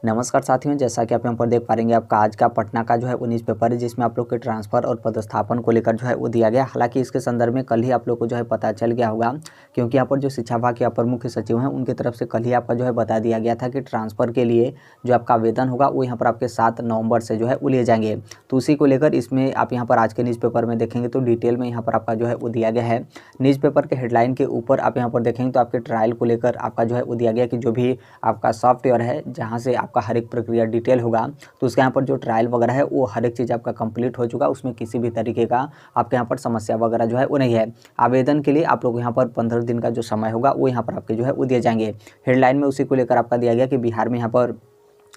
नमस्कार साथियों, जैसा कि आप यहाँ पर देख पा रहेंगे, आपका आज का पटना का जो है वो न्यूज़ पेपर है, जिसमें आप लोग के ट्रांसफ़र और पदस्थापन को लेकर जो है वो दिया गया। हालांकि इसके संदर्भ में कल ही आप लोग को जो है पता चल गया होगा, क्योंकि यहाँ पर जो शिक्षा विभाग के अपर मुख्य सचिव हैं, उनकी तरफ से कल ही आपका जो है बता दिया गया था कि ट्रांसफ़र के लिए जो आपका आवेदन होगा वो यहाँ पर आपके 7 नवंबर से जो है वो लिए जाएंगे। तो उसी को लेकर इसमें आप यहाँ पर आज के न्यूज़ पेपर में देखेंगे तो डिटेल में यहाँ पर आपका जो है वो दिया गया है। न्यूज़ पेपर के हेडलाइन के ऊपर आप यहाँ पर देखेंगे तो आपके ट्रायल को लेकर आपका जो है वो दिया गया कि जो भी आपका सॉफ्टवेयर है, जहाँ से आपका हर एक प्रक्रिया डिटेल होगा, तो उसके यहाँ पर जो ट्रायल वगैरह है वो हर एक चीज़ आपका कंप्लीट हो चुका। उसमें किसी भी तरीके का आपके यहाँ पर समस्या वगैरह जो है वो नहीं है। आवेदन के लिए आप लोग यहाँ पर 15 दिन का जो समय होगा वो यहाँ पर आपके जो है वो दिए जाएंगे। हेडलाइन में उसी को लेकर आपका दिया गया कि बिहार में यहाँ पर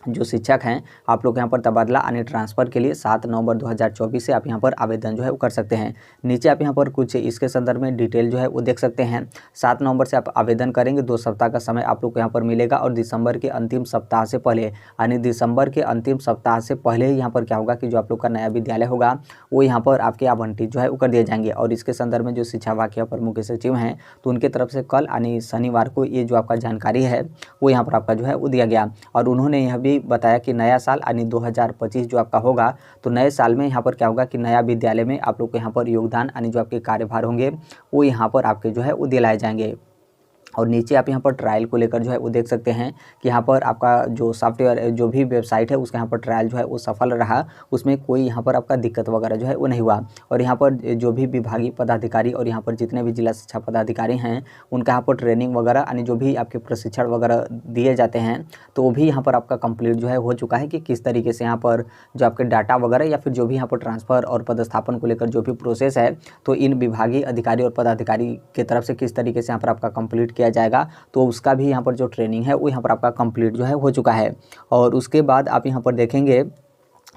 जो शिक्षक हैं, आप लोग यहाँ पर तबादला यानी ट्रांसफ़र के लिए 7 नवंबर 2024 से आप यहाँ पर आवेदन जो है वो कर सकते हैं। नीचे आप यहाँ पर कुछ इसके संदर्भ में डिटेल जो है वो देख सकते हैं। 7 नवंबर से आप आवेदन करेंगे, 2 सप्ताह का समय आप लोग को यहाँ पर मिलेगा और दिसंबर के अंतिम सप्ताह से पहले, यानी दिसंबर के अंतिम सप्ताह से पहले ही यहाँ पर क्या होगा कि जो आप लोग का नया विद्यालय होगा वो यहाँ पर आपके आवंटित जो है वो कर दिए जाएंगे। और इसके संदर्भ में जो शिक्षा विभाग के अपर मुख्य सचिव हैं, तो उनके तरफ से कल यानी शनिवार को ये जो आपका जानकारी है वो यहाँ पर आपका जो है वो दिया गया। और उन्होंने यह भी बताया कि नया साल यानी 2025 जो आपका होगा, तो नए साल में यहाँ पर क्या होगा कि नया विद्यालय में आप लोग को यहाँ पर योगदान यानी जो आपके कार्यभार होंगे वो यहाँ पर आपके जो है वो दिलाए जाएंगे। और नीचे आप यहाँ पर ट्रायल को लेकर जो है वो देख सकते हैं कि यहाँ पर आपका जो सॉफ्टवेयर जो भी वेबसाइट है उसका यहाँ पर ट्रायल जो है वो सफल रहा, उसमें कोई यहाँ पर आपका दिक्कत वगैरह जो है वो नहीं हुआ। और यहाँ पर जो भी विभागीय पदाधिकारी और यहाँ पर जितने भी जिला शिक्षा पदाधिकारी हैं, उनका यहाँ पर ट्रेनिंग वगैरह यानी जो भी आपके प्रशिक्षण वगैरह दिए जाते हैं, तो वो भी यहाँ पर आपका कंप्लीट जो है हो चुका है कि किस तरीके से यहाँ पर जो आपके डाटा वगैरह या फिर जो भी यहाँ पर ट्रांसफ़र और पदस्थापन को लेकर जो भी प्रोसेस है, तो इन विभागीय अधिकारी और पदाधिकारी की तरफ से किस तरीके से यहाँ पर आपका कंप्लीट किया जाएगा, तो उसका भी यहाँ पर जो ट्रेनिंग है वो यहाँ पर आपका कंप्लीट जो है हो चुका है। और उसके बाद आप यहाँ पर देखेंगे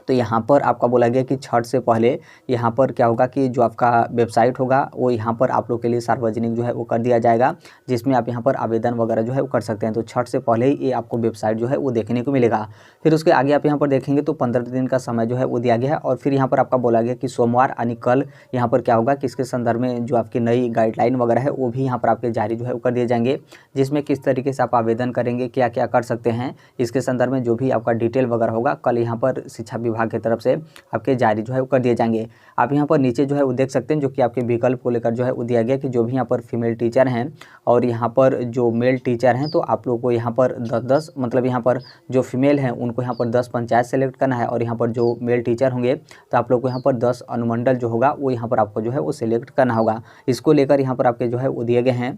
तो यहाँ पर आपका बोला गया कि छठ से पहले यहाँ पर क्या होगा कि जो आपका वेबसाइट होगा वो यहाँ पर आप लोग के लिए सार्वजनिक जो है वो कर दिया जाएगा, जिसमें आप यहाँ पर आवेदन वगैरह जो है वो कर सकते हैं। तो छठ से पहले ही ये आपको वेबसाइट जो है वो देखने को मिलेगा। फिर उसके आगे आप यहाँ पर देखेंगे तो 15 दिन का समय जो है वो दिया गया है। और फिर यहाँ पर आपका बोला गया कि सोमवार यानी कल यहाँ पर क्या होगा कि इसके संदर्भ में जो आपकी नई गाइडलाइन वगैरह है वो भी यहाँ पर आपके जारी जो है वो कर दिए जाएंगे, जिसमें किस तरीके से आप आवेदन करेंगे, क्या क्या कर सकते हैं, इसके संदर्भ में जो भी आपका डिटेल वगैरह होगा कल यहाँ पर शिक्षा विभाग की तरफ से आपके जारी जो है वो कर दिए जाएंगे। आप यहाँ पर नीचे जो है वो देख सकते हैं जो कि आपके विकल्प को लेकर जो है वो दिया गया कि जो भी यहाँ पर फीमेल टीचर हैं और यहाँ पर जो मेल टीचर हैं, तो आप लोग को यहाँ पर 10-10 मतलब यहाँ पर जो फीमेल हैं उनको यहाँ पर 10 पंचायत सेलेक्ट करना है, और यहाँ पर जो मेल टीचर होंगे तो आप लोग को यहाँ पर 10 अनुमंडल जो होगा वो यहाँ पर आपको जो है वो सिलेक्ट करना होगा। इसको लेकर यहाँ पर आपके जो है वो दिए गए हैं।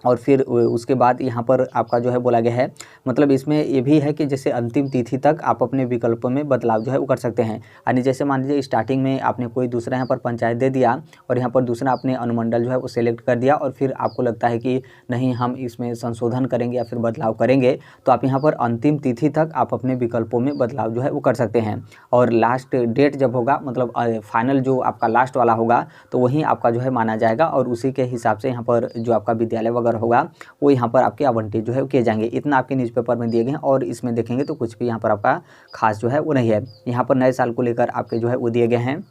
और फिर उसके बाद यहाँ पर आपका जो है बोला गया है, मतलब इसमें ये भी है कि जैसे अंतिम तिथि तक आप अपने विकल्पों में बदलाव जो है वो कर सकते हैं। यानी जैसे मान लीजिए स्टार्टिंग में आपने कोई दूसरा यहाँ पर पंचायत दे दिया और यहाँ पर दूसरा अपने अनुमंडल जो है वो सिलेक्ट कर दिया, और फिर आपको लगता है कि नहीं हम इसमें संशोधन करेंगे या फिर बदलाव करेंगे, तो आप यहाँ पर अंतिम तिथि तक आप अपने विकल्पों में बदलाव जो है वो कर सकते हैं। और लास्ट डेट जब होगा, मतलब फाइनल जो आपका लास्ट वाला होगा, तो वहीं आपका जो है माना जाएगा और उसी के हिसाब से यहाँ पर जो आपका विद्यालय वगैरह होगा वो यहाँ पर आपके आवंटित जो है किए जाएंगे। इतना आपके न्यूज़पेपर में दिए गए हैं। और इसमें देखेंगे तो कुछ भी यहाँ पर आपका खास जो है वो नहीं है। यहाँ पर नए साल को लेकर आपके जो है वो दिए गए हैं।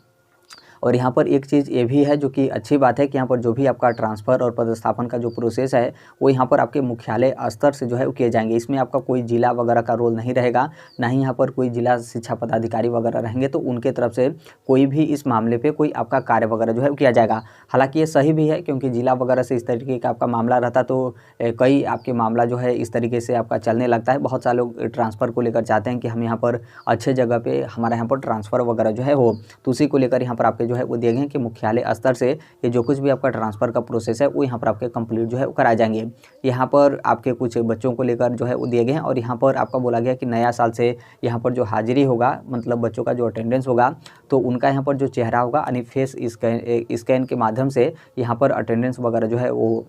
और यहाँ पर एक चीज़ ये भी है जो कि अच्छी बात है कि यहाँ पर जो भी आपका ट्रांसफ़र और पदस्थापन का जो प्रोसेस है वो यहाँ पर आपके मुख्यालय स्तर से जो है वो किए जाएंगे। इसमें आपका कोई जिला वगैरह का रोल नहीं रहेगा, ना ही यहाँ पर कोई जिला शिक्षा पदाधिकारी वगैरह रहेंगे, तो उनके तरफ से कोई भी इस मामले पर कोई आपका कार्य वगैरह जो है वो किया जाएगा। हालाँकि ये सही भी है, क्योंकि जिला वगैरह से इस तरीके का आपका मामला रहता तो कई आपके मामला जो है इस तरीके से आपका चलने लगता है। बहुत सारे लोग ट्रांसफ़र को लेकर चाहते हैं कि हम यहाँ पर अच्छे जगह पे हमारा यहाँ पर ट्रांसफ़र वगैरह जो है हो, तो उसी को लेकर यहाँ पर आपके जो है वो दिए गए हैं कि मुख्यालय स्तर से ये जो कुछ भी आपका ट्रांसफ़र का प्रोसेस है वो यहाँ पर आपके कंप्लीट जो है वो कराए जाएंगे। यहाँ पर आपके कुछ बच्चों को लेकर जो है वो दिए गए हैं। और यहाँ पर आपका बोला गया कि नया साल से यहाँ पर जो हाजिरी होगा, मतलब बच्चों का जो अटेंडेंस होगा, तो उनका यहाँ पर जो चेहरा होगा यानी फेस स्कैन के माध्यम से यहाँ पर अटेंडेंस वगैरह जो है वो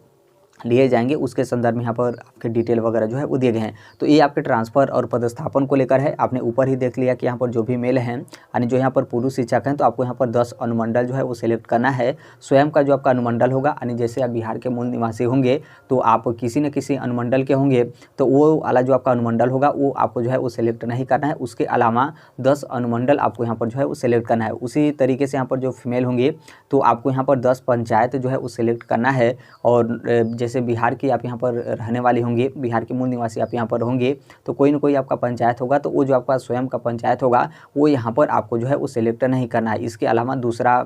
लिए जाएंगे। उसके संदर्भ में यहाँ पर आपके डिटेल वगैरह जो है वो दिए गए हैं। तो ये आपके ट्रांसफ़र और पदस्थापन को लेकर है। आपने ऊपर ही देख लिया कि यहाँ पर जो भी मेल हैं यानी जो यहाँ पर पुरुष शिक्षक हैं, तो आपको यहाँ पर 10 अनुमंडल जो है वो सिलेक्ट करना है। स्वयं का जो आपका अनुमंडल होगा, यानी जैसे आप बिहार के मूल निवासी होंगे तो आप किसी न किसी अनुमंडल के होंगे, तो वो वाला जो आपका अनुमंडल होगा वो आपको जो है वो सिलेक्ट नहीं करना है। उसके अलावा 10 अनुमंडल आपको यहाँ पर जो है वो सिलेक्ट करना है। उसी तरीके से यहाँ पर जो फीमेल होंगी तो आपको यहाँ पर 10 पंचायत जो है वो सिलेक्ट करना है। और जैसे जैसे बिहार की आप यहाँ पर रहने वाली होंगी, बिहार के मूल निवासी आप यहाँ पर होंगे, तो कोई ना कोई आपका पंचायत होगा, तो वो जो आपका स्वयं का पंचायत होगा वो यहाँ पर आपको जो है वो सिलेक्ट नहीं करना है। इसके अलावा दूसरा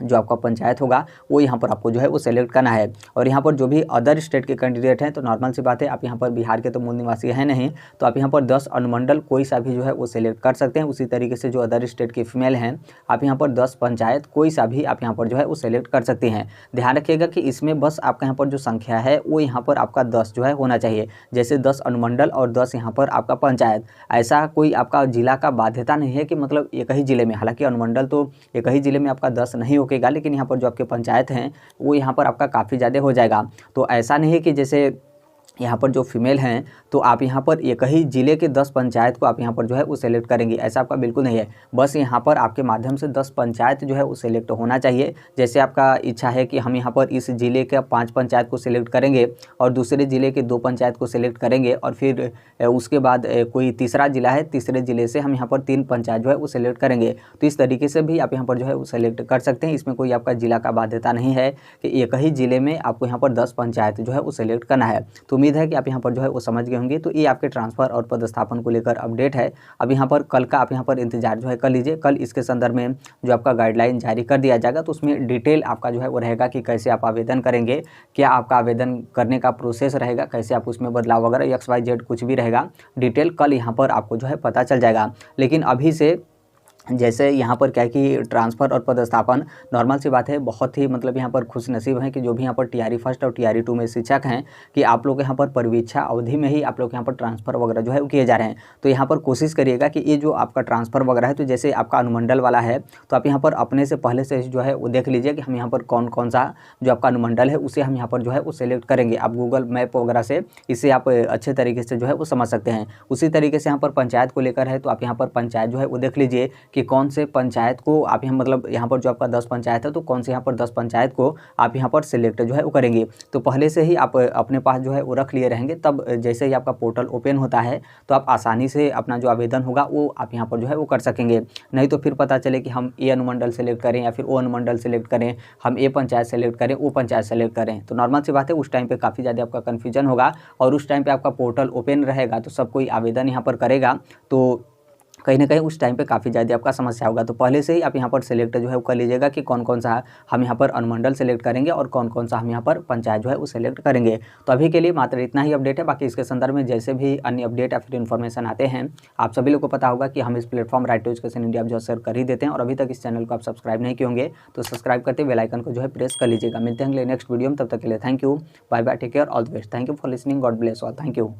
जो आपका पंचायत होगा वो यहाँ पर आपको जो है वो सेलेक्ट करना है। और यहाँ पर जो भी अदर स्टेट के कैंडिडेट हैं, तो नॉर्मल सी बात है, आप यहाँ पर बिहार के तो मूल निवासी हैं नहीं, तो आप यहाँ पर 10 अनुमंडल कोई सा भी जो है वो सिलेक्ट कर सकते हैं। उसी तरीके से जो अदर स्टेट की फीमेल हैं, आप यहाँ पर 10 पंचायत कोई सा भी आप यहाँ पर जो है वो सिलेक्ट कर सकते हैं। ध्यान रखिएगा कि इसमें बस आपका यहाँ पर जो संख्या है वो यहाँ पर आपका 10 जो है होना चाहिए, जैसे 10 अनुमंडल और 10 यहाँ पर आपका पंचायत। ऐसा कोई आपका जिला का बाध्यता नहीं है कि मतलब एक ही जिले में, हालांकि अनुमंडल तो एक ही जिले में आपका 10 नहीं होगा, लेकिन यहाँ पर जो आपके पंचायत हैं वो यहाँ पर आपका काफ़ी ज़्यादा हो जाएगा। तो ऐसा नहीं है कि जैसे यहाँ पर जो फीमेल हैं तो आप यहाँ पर एक ही ज़िले के 10 पंचायत को आप यहाँ पर जो है वो सेलेक्ट करेंगे, ऐसा आपका बिल्कुल नहीं है। बस यहाँ पर आपके माध्यम से 10 पंचायत जो है वो सिलेक्ट होना चाहिए। जैसे आपका इच्छा है कि हम यहाँ पर इस ज़िले के 5 पंचायत को सिलेक्ट करेंगे और दूसरे ज़िले के 2 पंचायत को सिलेक्ट करेंगे, और फिर उसके बाद कोई तीसरा ज़िला है, तीसरे ज़िले से हम यहाँ पर 3 पंचायत जो है वो सिलेक्ट करेंगे। तो इस तरीके से भी आप यहाँ पर जो है वो सिलेक्ट कर सकते हैं। इसमें कोई आपका ज़िला का बाध्यता नहीं है कि एक ही ज़िले में आपको यहाँ पर 10 पंचायत जो है वो सिलेक्ट करना है। तो उम्मीद है कि आप यहाँ पर जो है वो समझ गए होंगे। तो ये आपके ट्रांसफ़र और पदस्थापन को लेकर अपडेट है। अब यहाँ पर कल का आप यहाँ पर इंतजार जो है कर लीजिए। कल इसके संदर्भ में जो आपका गाइडलाइन जारी कर दिया जाएगा, तो उसमें डिटेल आपका जो है वो रहेगा कि कैसे आप आवेदन करेंगे, क्या आपका आवेदन करने का प्रोसेस रहेगा, कैसे आप उसमें बदलाव वगैरह XYZ कुछ भी रहेगा, डिटेल कल यहाँ पर आपको जो है पता चल जाएगा। लेकिन अभी से जैसे यहाँ पर क्या है कि ट्रांसफ़र और पदस्थापन नॉर्मल सी बात है, बहुत ही मतलब यहाँ पर खुशनसीब हैं कि जो भी यहाँ पर TRE फर्स्ट और TRE 2 में शिक्षक हैं कि आप लोग यहाँ पर परीक्षा अवधि में ही आप लोग यहाँ पर ट्रांसफ़र वगैरह जो है वो किए जा रहे हैं। तो यहाँ पर कोशिश करिएगा कि ये जो आपका ट्रांसफ़र वगैरह है, तो जैसे आपका अनुमंडल वाला है, तो आप यहाँ पर अपने से पहले से जो है वो देख लीजिए कि हम यहाँ पर कौन कौन सा जो आपका अनुमंडल है उसे हम यहाँ पर जो है वो सिलेक्ट करेंगे। आप गूगल मैप वगैरह से इसे आप अच्छे तरीके से जो है वो समझ सकते हैं। उसी तरीके से यहाँ पर पंचायत को लेकर है, तो आप यहाँ पर पंचायत जो है वो देख लीजिए कि कौन से पंचायत को आप यहाँ मतलब यहाँ पर जो आपका 10 पंचायत है, तो कौन से यहाँ पर 10 पंचायत को आप यहाँ पर सिलेक्ट जो है वो करेंगे। तो पहले से ही आप अपने पास जो है वो रख लिए रहेंगे, तब जैसे ही आपका पोर्टल ओपन होता है तो आप आसानी से अपना जो आवेदन होगा वो आप यहाँ पर जो है वो कर सकेंगे। नहीं तो फिर पता चले कि हम ये अनुमंडल सेलेक्ट करें या फिर वो अनुमंडल सेलेक्ट करें, हम ये पंचायत सेलेक्ट करें, वो पंचायत सेलेक्ट करें, तो नॉर्मल सी बात है उस टाइम पर काफ़ी ज़्यादा आपका कन्फ्यूजन होगा। और उस टाइम पर आपका पोर्टल ओपन रहेगा तो सब कोई आवेदन यहाँ पर करेगा, तो कहीं ना कहीं उस टाइम पे काफ़ी ज़्यादा आपका समस्या होगा। तो पहले से ही आप यहाँ पर सिलेक्ट जो है वो कर लीजिएगा कि कौन कौन सा हम यहाँ पर अनुमंडल सेलेक्ट करेंगे और कौन कौन सा हम यहाँ पर पंचायत जो है वो सिलेक्ट करेंगे। तो अभी के लिए मात्र इतना ही अपडेट है। बाकी इसके संदर्भ में जैसे भी अन्य अपडेट या फिर इन्फॉर्मेशन आते हैं, आप सभी लोग को पता होगा कि हम इस platform right to education India जो शेयर कर ही देते हैं। और अभी तक इस चैनल को आप सब्सक्राइब नहीं किए होंगे तो सब्सक्राइब करते बेल आइकन को जो है प्रेस कर लीजिएगा। मिलते हैं अगले नेक्स्ट वीडियो में, तब तक के लिए thank you, bye bye, take care, all the best. Thank you for listening, God bless all, thank you.